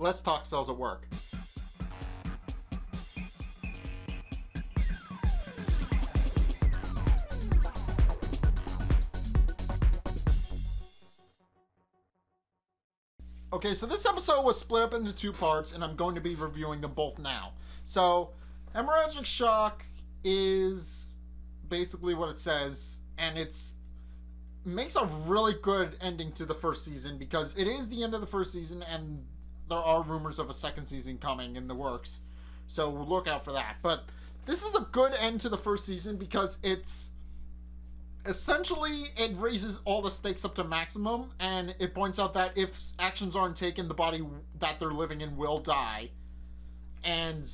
Let's talk cells at work. Okay, so this episode was split up into two parts, and I'm going to be reviewing them both now. So, hemorrhagic shock is basically what it says, and it's makes a really good ending to the first season because it is the end of the first season, and there are rumors of a second season coming in the works. So look out for that. But this is a good end to the first season because it's essentially, it raises all the stakes up to maximum, and it points out that if actions aren't taken, the body that they're living in will die. And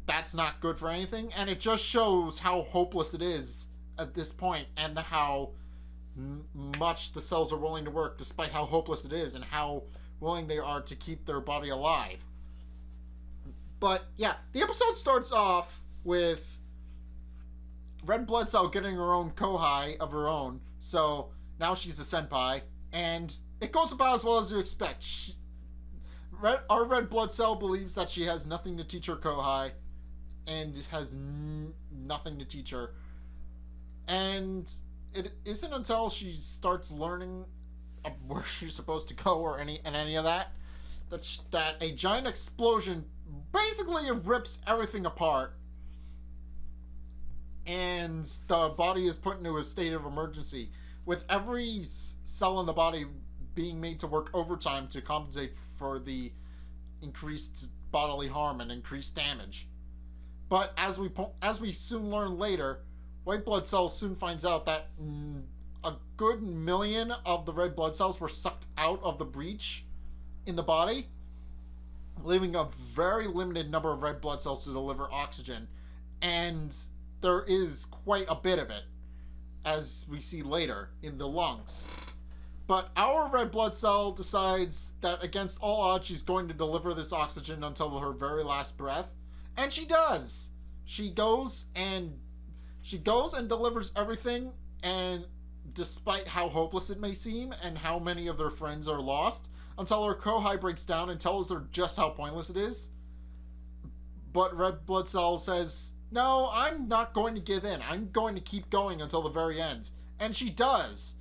that's not good for anything. And it just shows how hopeless it is at this point, and how much the cells are willing to work despite how hopeless it is, and how willing they are to keep their body alive. But yeah, the episode starts off with red blood cell getting her own kohai of her own, so now she's a senpai, and it goes about as well as you expect. Our red blood cell believes that she has nothing to teach her kohai, and has nothing to teach her, and it isn't until she starts learning where she's supposed to go or any of that that a giant explosion basically rips everything apart, and the body is put into a state of emergency, with every cell in the body being made to work overtime to compensate for the increased bodily harm and increased damage. But as we soon learn later, white blood cells soon finds out that a good million of the red blood cells were sucked out of the breach in the body, leaving a very limited number of red blood cells to deliver oxygen. And there is quite a bit of it, as we see later, in the lungs. But our red blood cell decides that against all odds she's going to deliver this oxygen until her very last breath. And she does. She goes and delivers everything, and despite how hopeless it may seem and how many of their friends are lost, until her kohai breaks down and tells her just how pointless it is. But red blood cell says, no, I'm not going to give in. I'm going to keep going until the very end. And she does.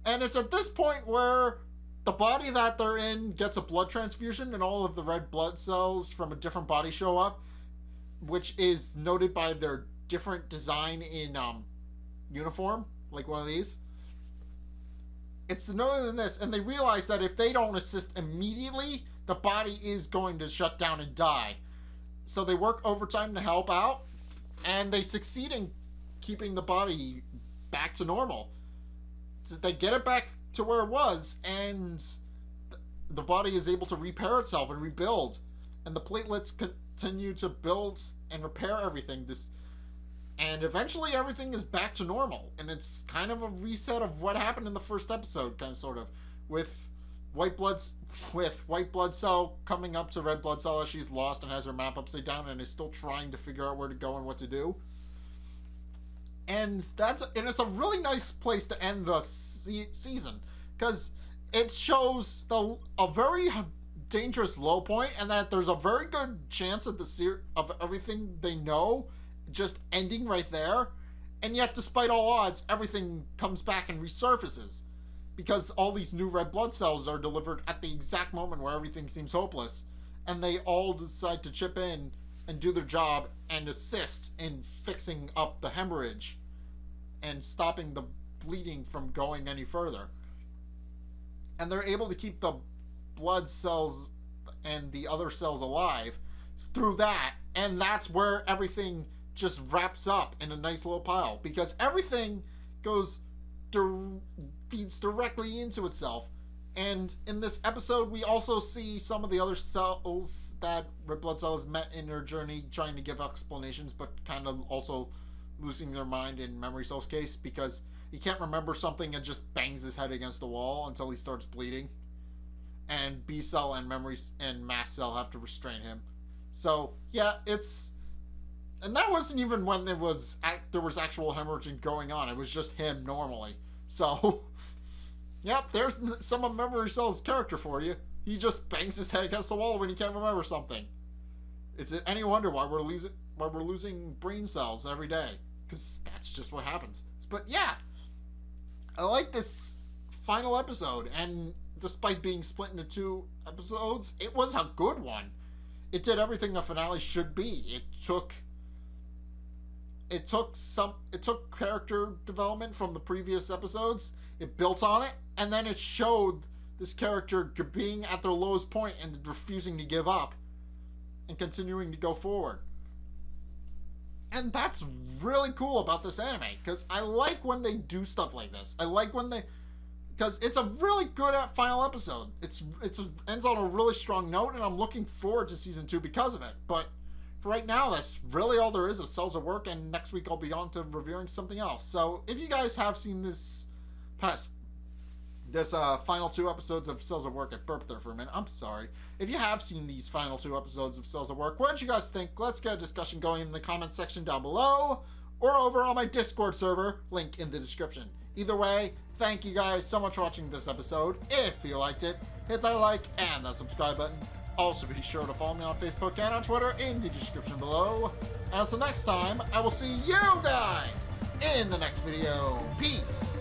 And it's at this point where the body that they're in gets a blood transfusion, and all of the red blood cells from a different body show up, which is noted by their different design in uniform, like one of these. It's noted in this, and they realize that if they don't assist immediately, the body is going to shut down and die. So they work overtime to help out, and they succeed in keeping the body back to normal. So they get it back to where it was, and the body is able to repair itself and rebuild, and the platelets continue to build and repair everything. And eventually everything is back to normal, and it's kind of a reset of what happened in the first episode, kind of sort of, with white blood cell coming up to red blood cell as she's lost and has her map upside down and is still trying to figure out where to go and what to do. And it's a really nice place to end the season, because it shows a very dangerous low point, and that there's a very good chance of of everything they know just ending right there. And yet, despite all odds, everything comes back and resurfaces, because all these new red blood cells are delivered at the exact moment where everything seems hopeless, and they all decide to chip in and do their job and assist in fixing up the hemorrhage and stopping the bleeding from going any further. And they're able to keep the blood cells and the other cells alive through that, and that's where everything just wraps up in a nice little pile, because everything feeds directly into itself. And in this episode, we also see some of the other cells that red blood cells met in their journey trying to give explanations, but kind of also losing their mind in memory cell's case, because he can't remember something and just bangs his head against the wall until he starts bleeding. And B cell and memory and mast cell have to restrain him. So yeah, and that wasn't even when there was actual hemorrhaging going on. It was just him normally. So, yep, there's some of Memory Cell's character for you. He just bangs his head against the wall when he can't remember something. Is it any wonder why we're losing brain cells every day? Because that's just what happens. But yeah, I like this final episode, and despite being split into 2 episodes, it was a good one. It did everything a finale should be. It took character development from the previous episodes, it built on it, and then it showed this character being at their lowest point and refusing to give up and continuing to go forward. And that's really cool about this anime, because I like when they do stuff like this. I like when they, because it's a really good final episode. It ends on a really strong note, and I'm looking forward to season 2 because of it. But for right now, that's really all there is of Cells at Work, and next week I'll be on to reviewing something else. So if you guys have seen this final 2 episodes of Cells at Work, I burped there for a minute, I'm sorry. If you have seen these final 2 episodes of Cells at Work, what did you guys think? Let's get a discussion going in the comment section down below, or over on my Discord server, link in the description. Either way, thank you guys so much for watching this episode. If you liked it, hit that like and that subscribe button. Also be sure to follow me on Facebook and on Twitter in the description below. Until next time, I will see you guys in the next video. Peace!